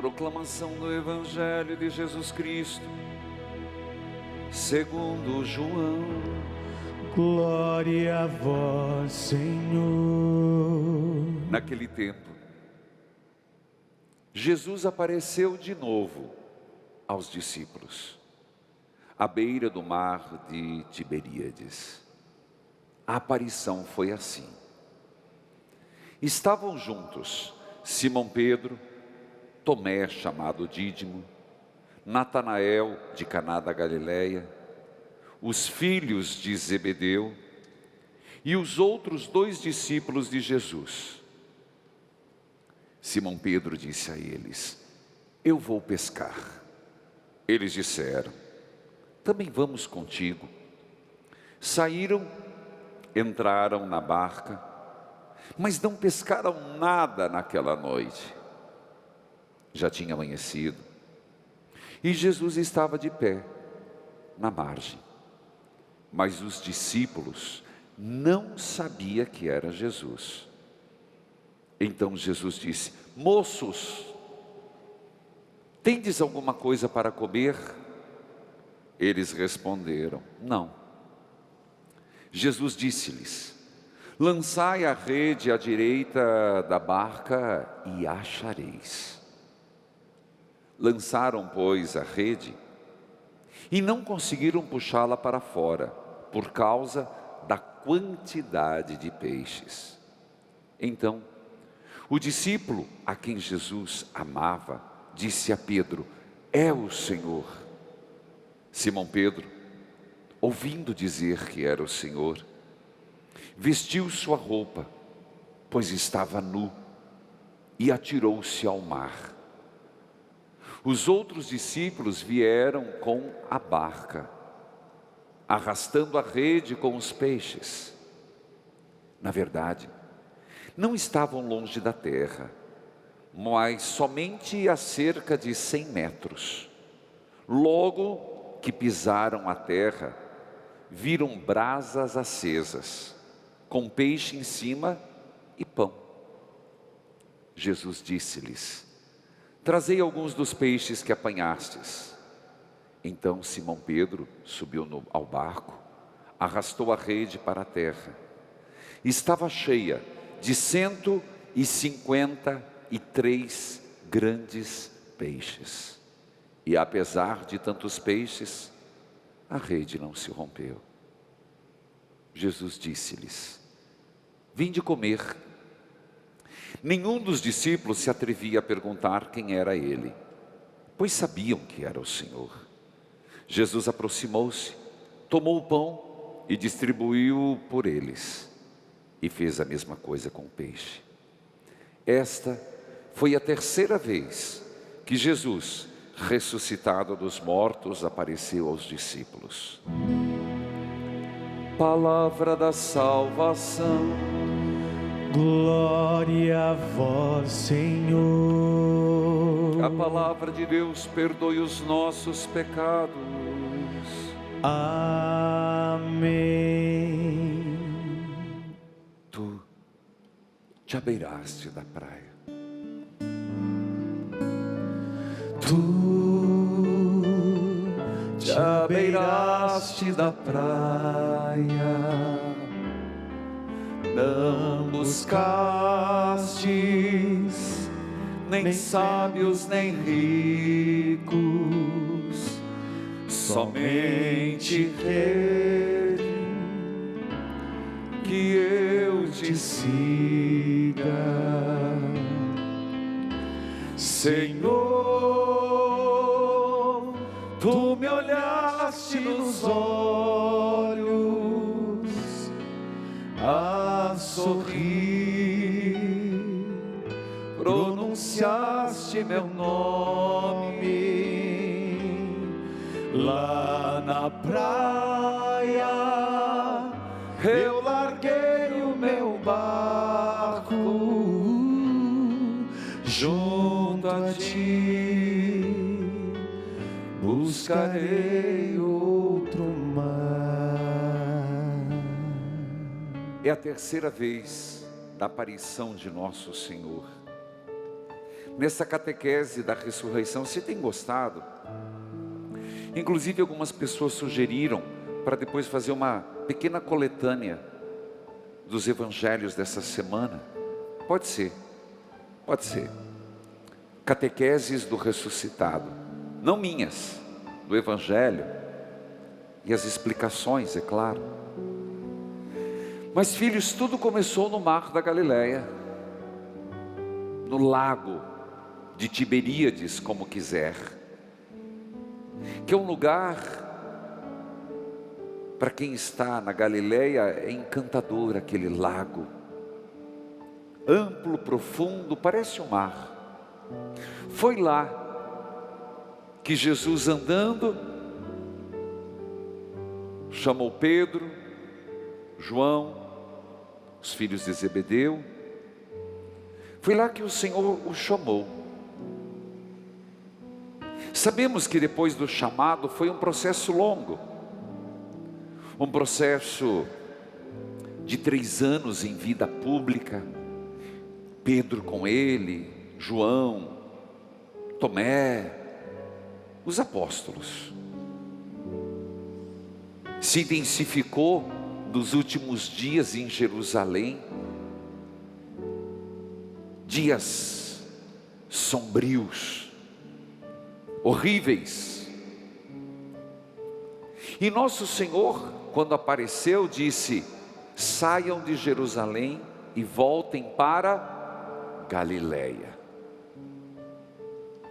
Proclamação do Evangelho de Jesus Cristo, segundo João. Glória a vós, Senhor. Naquele tempo, Jesus apareceu de novo aos discípulos, à beira do mar de Tiberíades. A aparição foi assim. Estavam juntos Simão Pedro, Tomé, chamado Dídimo, Natanael, de Caná da Galileia, os filhos de Zebedeu e os outros 2 discípulos de Jesus. Simão Pedro disse a eles: eu vou pescar. Eles disseram: também vamos contigo. Saíram, entraram na barca, mas não pescaram nada naquela noite. Já tinha amanhecido e Jesus estava de pé na margem, mas os discípulos não sabiam que era Jesus. Então Jesus disse: moços, tendes alguma coisa para comer? Eles responderam: não. Jesus disse-lhes: lançai a rede à direita da barca e achareis. Lançaram, pois, a rede e não conseguiram puxá-la para fora, por causa da quantidade de peixes. Então, o discípulo a quem Jesus amava disse a Pedro: é o Senhor. Simão Pedro, ouvindo dizer que era o Senhor, vestiu sua roupa, pois estava nu, e atirou-se ao mar. Os outros discípulos vieram com a barca, arrastando a rede com os peixes. Na verdade, não estavam longe da terra, mas somente a cerca de 100 metros. Logo que pisaram a terra, viram brasas acesas, com peixe em cima e pão. Jesus disse-lhes: trazei alguns dos peixes que apanhastes. Então Simão Pedro subiu ao barco, arrastou a rede para a terra. Estava cheia de 153 grandes peixes. E apesar de tantos peixes, a rede não se rompeu. Jesus disse-lhes: vinde comer. Nenhum dos discípulos se atrevia a perguntar quem era ele, pois sabiam que era o Senhor. Jesus aproximou-se, tomou o pão e distribuiu por eles, e fez a mesma coisa com o peixe. Esta foi a 3ª vez que Jesus, ressuscitado dos mortos, apareceu aos discípulos. Palavra da salvação. Glória a vós, Senhor. A palavra de Deus perdoe os nossos pecados. Amém. Tu te abeiraste da praia. Tu te abeiraste da praia, não buscastes nem sábios nem ricos, somente rede, que eu te siga. Senhor, tu me olhaste nos olhos a sorrir, pronunciaste meu nome lá na praia. Eu larguei o meu barco junto a ti, buscarei outro mar. É a 3ª vez da aparição de nosso Senhor. nessa catequese da ressurreição. Você tem gostado? Inclusive algumas pessoas sugeriram para depois fazer uma pequena coletânea dos evangelhos dessa semana. Pode ser, pode ser. Catequeses do ressuscitado, não minhas, do evangelho, e as explicações, é claro. Mas filhos, tudo começou no mar da Galileia, no lago de Tiberíades, como quiser, que é um lugar, para quem está na Galileia, é encantador aquele lago, amplo, profundo, parece um mar. Foi lá que Jesus, andando, chamou Pedro, João, os filhos de Zebedeu. Foi lá que o Senhor o chamou. Sabemos que depois do chamado foi um processo longo, um processo de 3 anos em vida pública, Pedro com ele, João, Tomé, os apóstolos. Se intensificou nos últimos dias em Jerusalém, dias sombrios, horríveis. E nosso Senhor, quando apareceu, disse: saiam de Jerusalém e voltem para Galileia.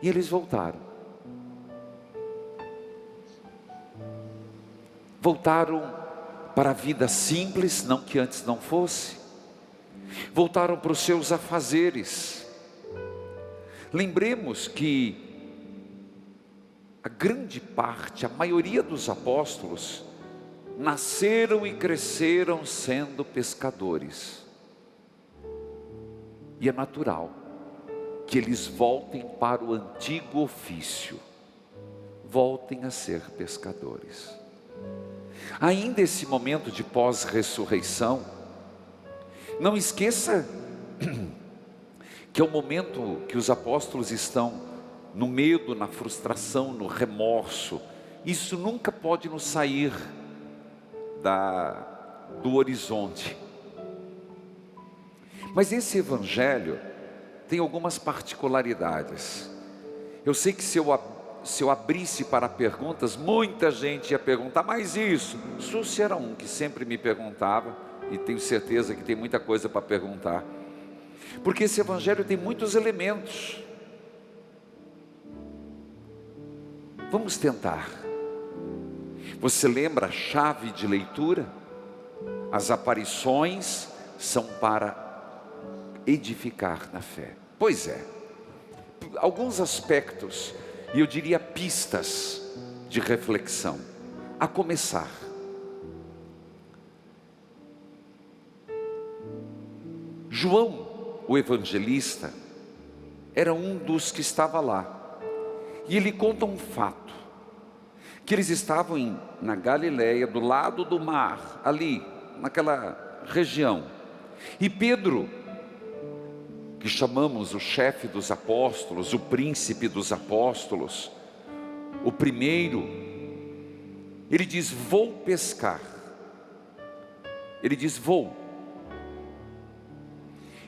E eles voltaram. Voltaram para a vida simples, não que antes não fosse. Voltaram para os seus afazeres. Lembremos que a grande parte, a maioria dos apóstolos, nasceram e cresceram sendo pescadores. E é natural que eles voltem para o antigo ofício, voltem a ser pescadores. Ainda esse momento de pós-ressurreição, não esqueça que é o momento que os apóstolos estão no medo, na frustração, no remorso. Isso nunca pode nos sair do horizonte. Mas esse evangelho tem algumas particularidades. Eu sei que se eu abrisse para perguntas, muita gente ia perguntar, mas isso? Súcio era um que sempre me perguntava, e tenho certeza que tem muita coisa para perguntar, porque esse evangelho tem muitos elementos. Vamos tentar. Você lembra a chave de leitura? As aparições são para edificar na fé. Pois é, alguns aspectos, e eu diria pistas de reflexão. A começar, João, o evangelista, era um dos que estava lá. E ele conta um fato, que eles estavam na Galileia, do lado do mar, ali, naquela região. E Pedro, que chamamos o chefe dos apóstolos, o príncipe dos apóstolos, o primeiro, ele diz: vou pescar. Ele diz: vou.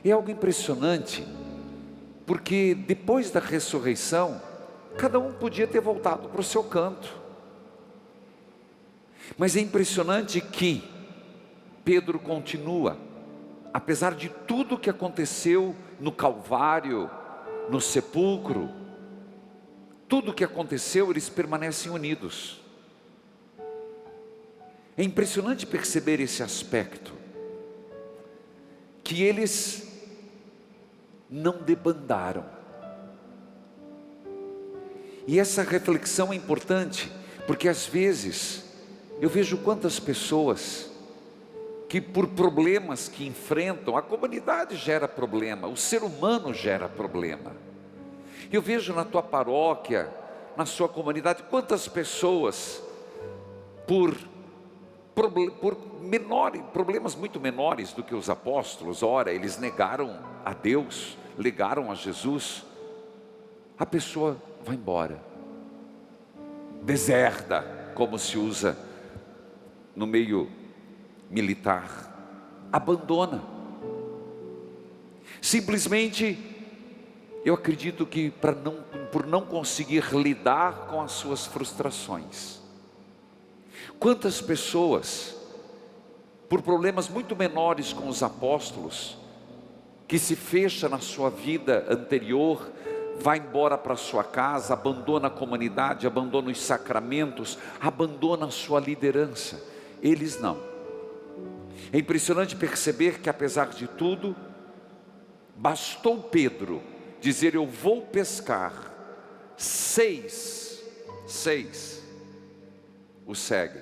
É algo impressionante, porque depois da ressurreição, cada um podia ter voltado para o seu canto. Mas é impressionante que Pedro continua, apesar de tudo que aconteceu no Calvário, no sepulcro, tudo que aconteceu, eles permanecem unidos. É impressionante perceber esse aspecto, que eles não debandaram. E essa reflexão é importante, porque às vezes eu vejo quantas pessoas que por problemas que enfrentam, a comunidade gera problema, o ser humano gera problema. Eu vejo na tua paróquia, na sua comunidade, quantas pessoas por problemas muito menores do que os apóstolos. Ora, eles negaram a Deus, negaram a Jesus, a pessoa vai embora, deserda, como se usa no meio militar, abandona. Simplesmente, eu acredito que por não conseguir lidar com as suas frustrações. Quantas pessoas, por problemas muito menores com os apóstolos, que se fecha na sua vida anterior, vai embora para sua casa, abandona a comunidade, abandona os sacramentos, abandona a sua liderança. Eles não. É impressionante perceber que, apesar de tudo, bastou Pedro dizer: eu vou pescar. Seis o seguem.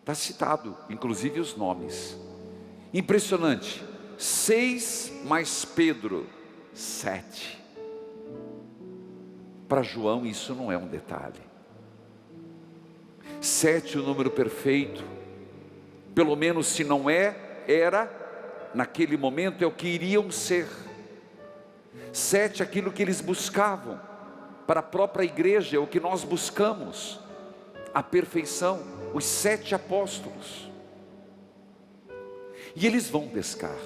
Está citado, inclusive, os nomes. Impressionante. 6 mais Pedro, 7. Para João isso não é um detalhe. 7, o número perfeito. Pelo menos, se não era, naquele momento é o que iriam ser. 7, aquilo que eles buscavam. Para a própria igreja é o que nós buscamos. A perfeição. Os 7 apóstolos. E eles vão pescar.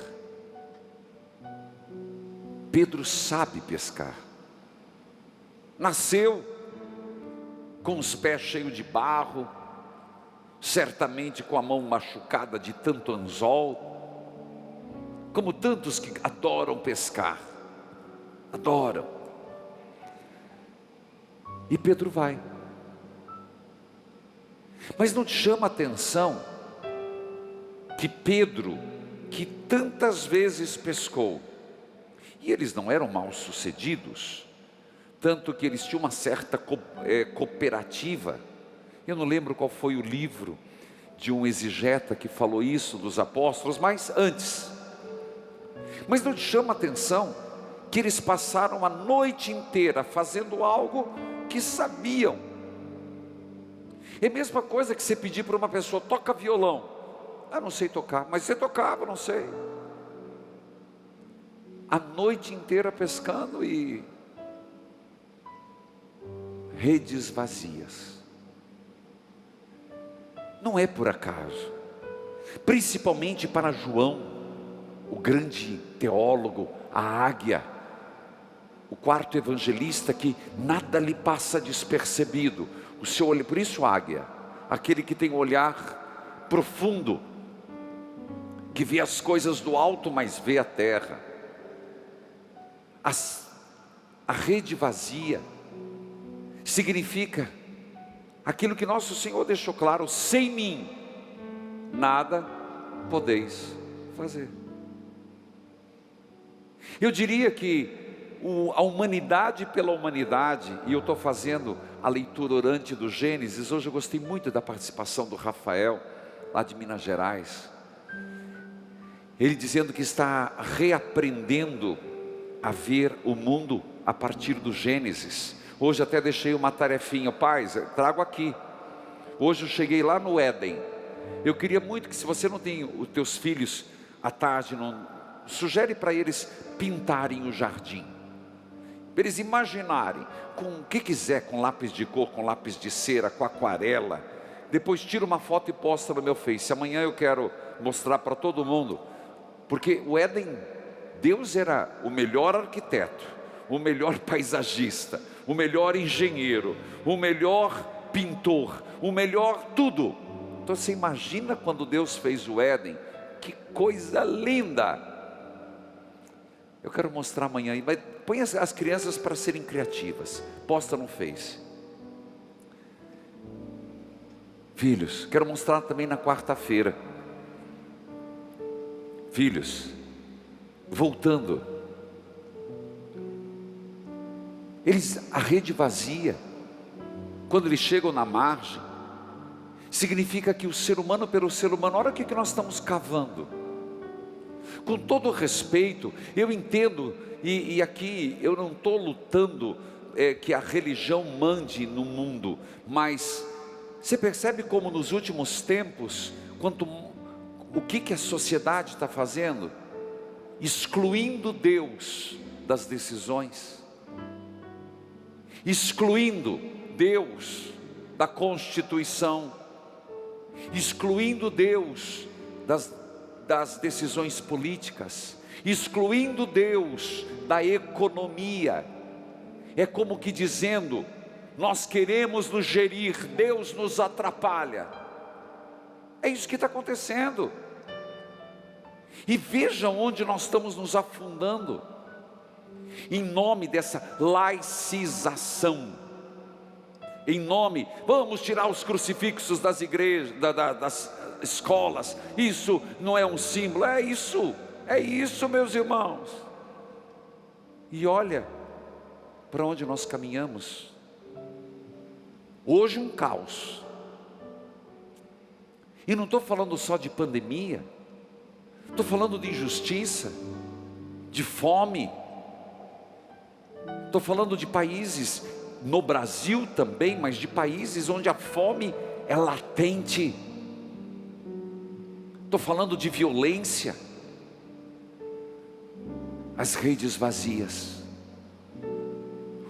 Pedro sabe pescar. Nasceu com os pés cheios de barro, certamente com a mão machucada de tanto anzol, como tantos que adoram pescar. Adoram. E Pedro vai. Mas não te chama a atenção que Pedro, que tantas vezes pescou, e eles não eram mal sucedidos, tanto que eles tinham uma certa cooperativa. Eu não lembro qual foi o livro de um exegeta que falou isso dos apóstolos, mas antes. Mas não te chama a atenção que eles passaram a noite inteira fazendo algo que sabiam. É a mesma coisa que você pedir para uma pessoa: toca violão. Ah, não sei tocar. Mas você tocava? Não sei. A noite inteira pescando e redes vazias. Não é por acaso. Principalmente para João, o grande teólogo, a águia, o quarto evangelista, que nada lhe passa despercebido. O seu olho, por isso águia, aquele que tem um olhar profundo, que vê as coisas do alto, mas vê a terra. A rede vazia significa aquilo que nosso Senhor deixou claro: sem mim nada podeis fazer. Eu diria que a humanidade pela humanidade, e eu estou fazendo a leitura orante do Gênesis. Hoje eu gostei muito da participação do Rafael, lá de Minas Gerais. Ele dizendo que está reaprendendo a ver o mundo a partir do Gênesis. Hoje até deixei uma tarefinha: pais, trago aqui. Hoje eu cheguei lá no Éden. Eu queria muito que, se você não tem os teus filhos à tarde, sugere para eles pintarem o jardim, para eles imaginarem com o que quiser, com lápis de cor, com lápis de cera, com aquarela. Depois tira uma foto e posta no meu Face. Amanhã eu quero mostrar para todo mundo. Porque o Éden, Deus era o melhor arquiteto, o melhor paisagista, o melhor engenheiro, o melhor pintor, o melhor tudo. Então você imagina quando Deus fez o Éden, que coisa linda. Eu quero mostrar amanhã, mas põe as crianças para serem criativas, posta no Face. Filhos, quero mostrar também na quarta-feira. Filhos, voltando, a rede vazia, quando eles chegam na margem, significa que o ser humano pelo ser humano, olha o que nós estamos cavando. Com todo respeito, eu entendo, e aqui eu não estou lutando que a religião mande no mundo, mas você percebe como nos últimos tempos, o que a sociedade está fazendo? Excluindo Deus das decisões, excluindo Deus da Constituição, excluindo Deus das decisões políticas, excluindo Deus da economia. É como que dizendo: nós queremos nos gerir, Deus nos atrapalha. É isso que está acontecendo. E vejam onde nós estamos nos afundando, em nome dessa laicização, em nome, vamos tirar os crucifixos das igrejas, das escolas, isso não é um símbolo, é isso, meus irmãos. E olha para onde nós caminhamos. Hoje um caos, e não estou falando só de pandemia, estou falando de injustiça, de fome, estou falando de países, no Brasil também, mas de países onde a fome é latente. Estou falando de violência, as redes vazias.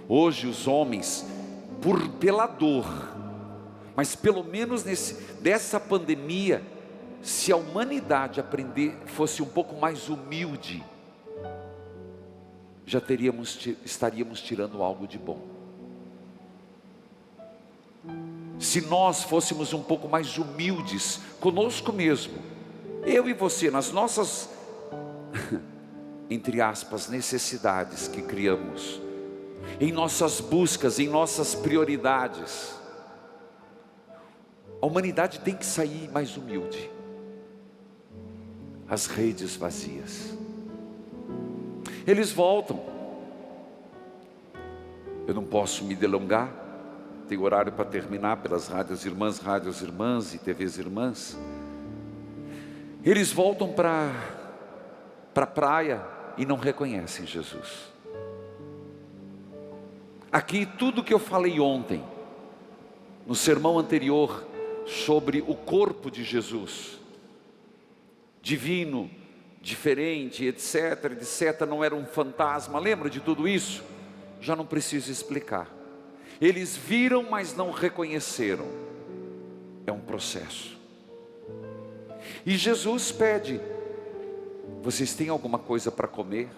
Hoje os homens, pela dor, mas pelo menos dessa pandemia, se a humanidade fosse um pouco mais humilde, já estaríamos tirando algo de bom. Se nós fôssemos um pouco mais humildes conosco mesmo, eu e você, nas nossas entre aspas necessidades que criamos, em nossas buscas, em nossas prioridades, a humanidade tem que sair mais humilde. As redes vazias, eles voltam. Eu não posso me delongar, tem horário para terminar, pelas rádios irmãs e TVs irmãs. Eles voltam para a praia e não reconhecem Jesus. Aqui tudo que eu falei ontem, no sermão anterior, sobre o corpo de Jesus, divino, diferente, etc, não era um fantasma, lembra de tudo isso? Já não preciso explicar. Eles viram, mas não reconheceram. É um processo. E Jesus pede: vocês têm alguma coisa para comer?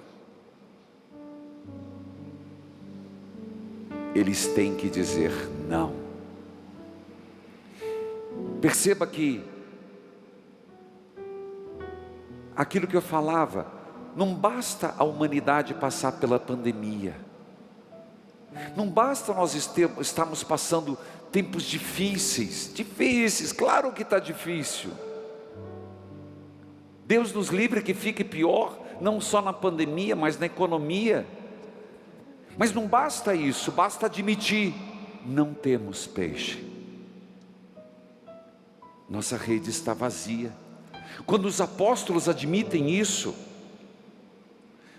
Eles têm que dizer não. Perceba que aquilo que eu falava, não basta a humanidade passar pela pandemia, não basta nós estarmos passando tempos difíceis, claro que está difícil. Deus nos livre que fique pior, não só na pandemia, mas na economia. Mas não basta isso, basta admitir: não temos peixe, nossa rede está vazia. Quando os apóstolos admitem isso: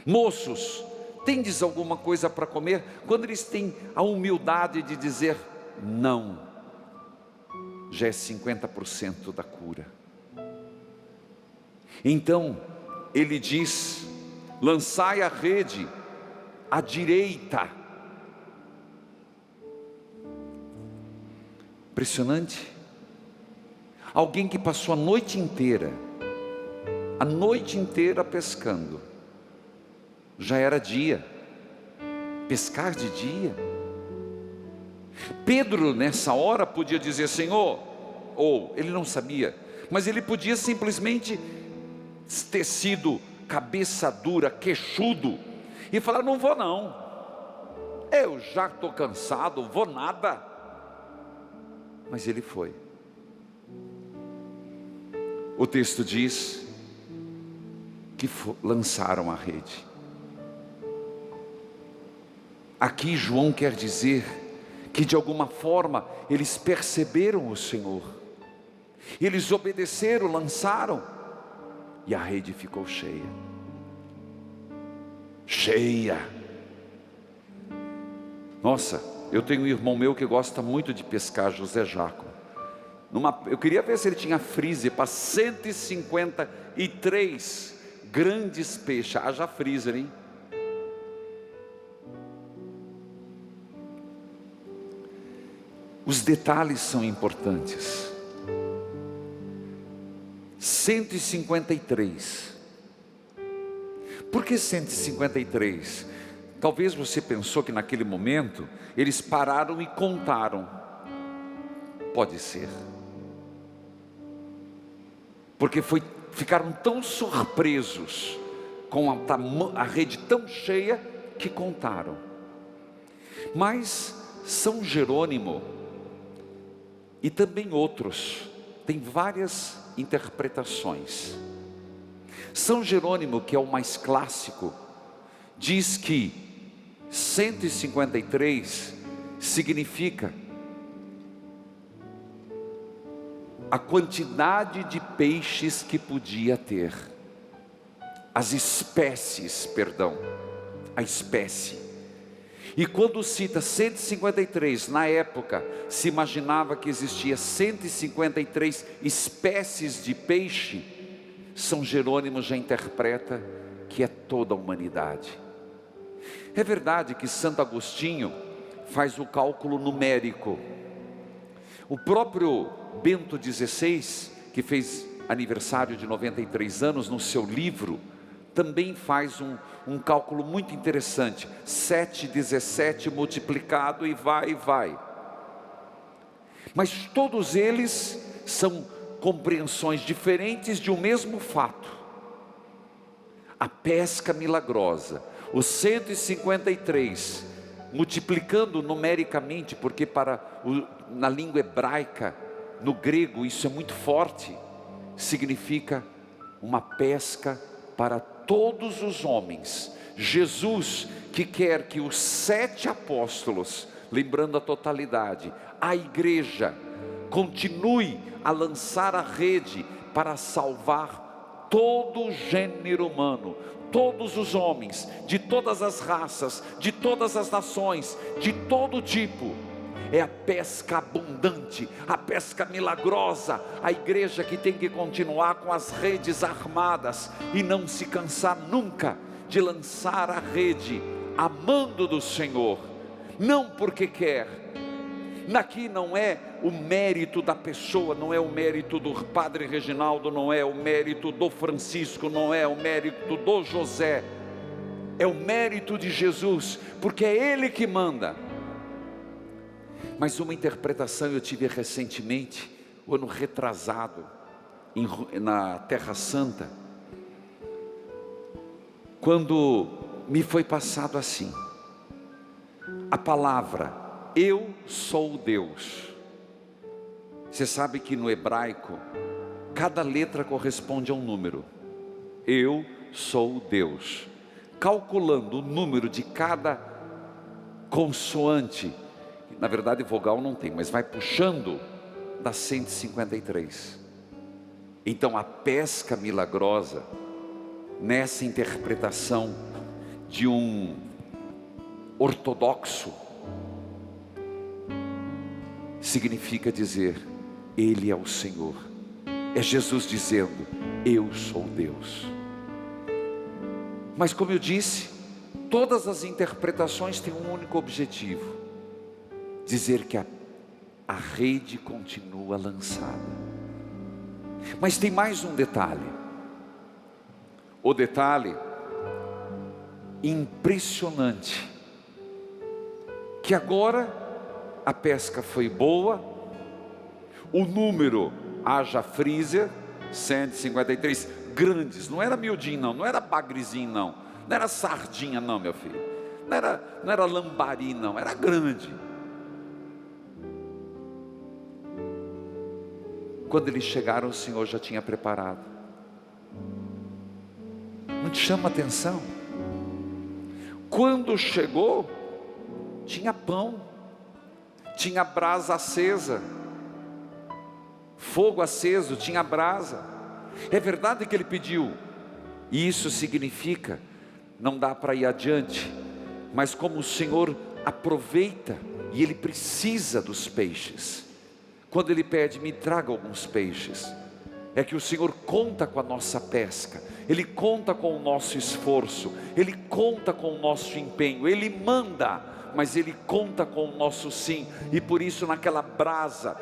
moços, tendes alguma coisa para comer? Quando eles têm a humildade de dizer não, já é 50% da cura. Então ele diz: lançai a rede à direita. Impressionante. Alguém que passou a noite inteira pescando, já era dia, pescar de dia. Pedro nessa hora podia dizer: Senhor, ou ele não sabia, mas ele podia simplesmente ter sido cabeça dura, queixudo, e falar: não vou não, eu já estou cansado, vou nada. Mas ele foi. O texto diz que lançaram a rede. Aqui João quer dizer que de alguma forma eles perceberam o Senhor, eles obedeceram, lançaram, e a rede ficou cheia. Nossa, eu tenho um irmão meu que gosta muito de pescar, José Jaco. Eu queria ver se ele tinha freezer para 153 grandes peixes. Haja freezer, hein? Os detalhes são importantes. 153. Por que 153? Talvez você pensou que naquele momento eles pararam e contaram. Pode ser. Porque ficaram tão surpresos com a rede tão cheia que contaram. Mas São Jerônimo e também outros tem várias interpretações. São Jerônimo, que é o mais clássico, diz que 153 significa a quantidade de peixes que podia ter, as espécies, perdão, a espécie. E quando cita 153, na época se imaginava que existia 153 espécies de peixe. São Jerônimo já interpreta que é toda a humanidade. É verdade que Santo Agostinho faz o cálculo numérico. O próprio Bento XVI, que fez aniversário de 93 anos, no seu livro, também faz um cálculo muito interessante. 7, 17 multiplicado e vai. Mas todos eles são compreensões diferentes de um mesmo fato. A pesca milagrosa, os 153, multiplicando numericamente, porque na língua hebraica, no grego, isso é muito forte, significa uma pesca para todos os homens. Jesus, que quer que os 7 apóstolos, lembrando a totalidade, a igreja, continue a lançar a rede para salvar todo o gênero humano, todos os homens, de todas as raças, de todas as nações, de todo tipo. É a pesca abundante, a pesca milagrosa, a igreja que tem que continuar com as redes armadas e não se cansar nunca de lançar a rede, amando do Senhor, não porque quer. Aqui não é o mérito da pessoa, não é o mérito do Padre Reginaldo, não é o mérito do Francisco, não é o mérito do José, é o mérito de Jesus, porque é Ele que manda. Mas uma interpretação eu tive recentemente, ano retrasado, na Terra Santa, quando me foi passado assim, a palavra eu sou Deus. Você sabe que no hebraico, cada letra corresponde a um número. Eu sou Deus. Calculando o número de cada consoante, na verdade vogal não tem, mas vai puxando, dá 153. Então a pesca milagrosa, nessa interpretação de um ortodoxo, significa dizer, Ele é o Senhor. É Jesus dizendo, eu sou Deus. Mas como eu disse, todas as interpretações têm um único objetivo: dizer que a rede continua lançada. Mas tem mais um detalhe. O detalhe impressionante, que agora a pesca foi boa, o número, haja freezer, 153 grandes, não era miudinho não era bagrezinho não era sardinha não, meu filho, não era lambari não, era grande. Quando eles chegaram, o Senhor já tinha preparado. Não te chama atenção? Quando chegou, tinha pão, tinha brasa acesa, fogo aceso, tinha brasa. É verdade que ele pediu, e isso significa, não dá para ir adiante, mas como o Senhor aproveita, e Ele precisa dos peixes, quando Ele pede, me traga alguns peixes, é que o Senhor conta com a nossa pesca, Ele conta com o nosso esforço, Ele conta com o nosso empenho, Ele manda, mas Ele conta com o nosso sim. E por isso naquela brasa,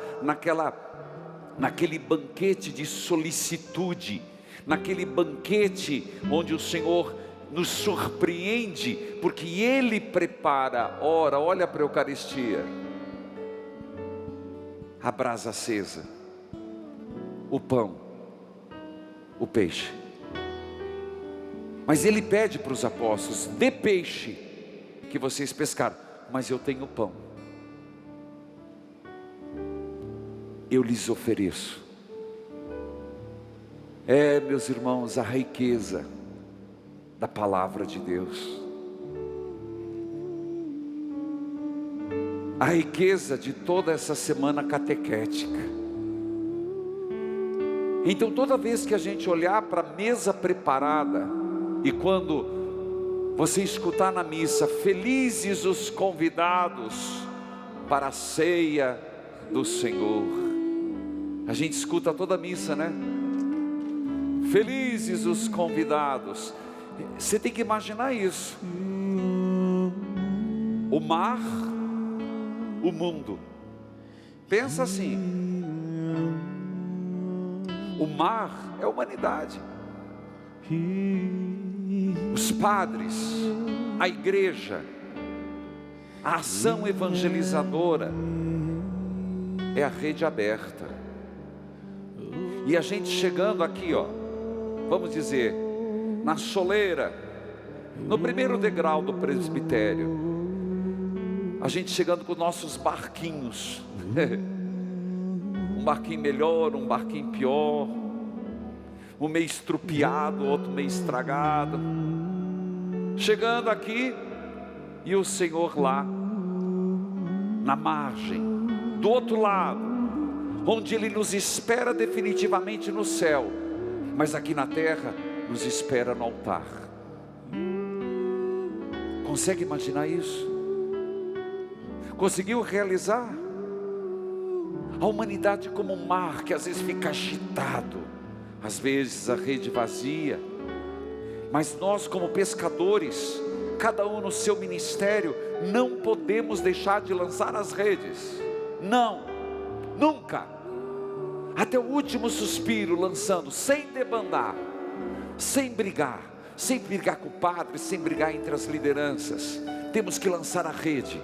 naquele banquete de solicitude, naquele banquete onde o Senhor nos surpreende, porque Ele prepara, olha para a Eucaristia, a brasa acesa, o pão, o peixe. Mas Ele pede para os apóstolos: dê peixe que vocês pescaram, mas eu tenho pão, eu lhes ofereço. Meus irmãos, a riqueza da palavra de Deus, a riqueza de toda essa semana catequética. Então toda vez que a gente olhar para a mesa preparada, e quando você escutar na missa: felizes os convidados para a ceia do Senhor, a gente escuta toda a missa, né? Felizes os convidados. Você tem que imaginar isso: o mar, o mundo. Pensa assim: o mar é a humanidade, os padres, a igreja, a ação evangelizadora é a rede aberta. E a gente chegando aqui, vamos dizer, na soleira, no primeiro degrau do presbitério, a gente chegando com nossos barquinhos, um barquinho melhor, um barquinho pior, um meio estrupiado, outro meio estragado, chegando aqui, e o Senhor lá, na margem, do outro lado, onde Ele nos espera definitivamente no céu, mas aqui na terra, nos espera no altar. Consegue imaginar isso? Conseguiu realizar? A humanidade como um mar que às vezes fica agitado, às vezes a rede vazia, mas nós como pescadores, cada um no seu ministério, não podemos deixar de lançar as redes. Não, nunca. Até o último suspiro lançando, sem debandar, sem brigar com o padre, sem brigar entre as lideranças. Temos que lançar a rede,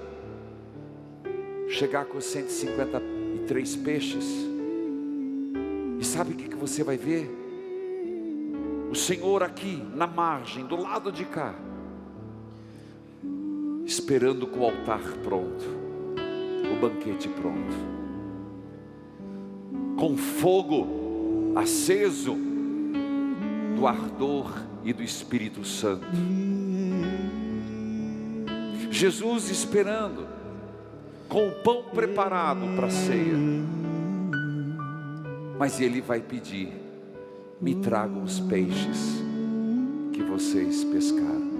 chegar com 153 peixes, e sabe o que você vai ver? O Senhor aqui na margem, do lado de cá, esperando com o altar pronto, o banquete pronto, com fogo aceso do ardor e do Espírito Santo. Jesus esperando, com o pão preparado para a ceia, mas Ele vai pedir: me tragam os peixes que vocês pescaram.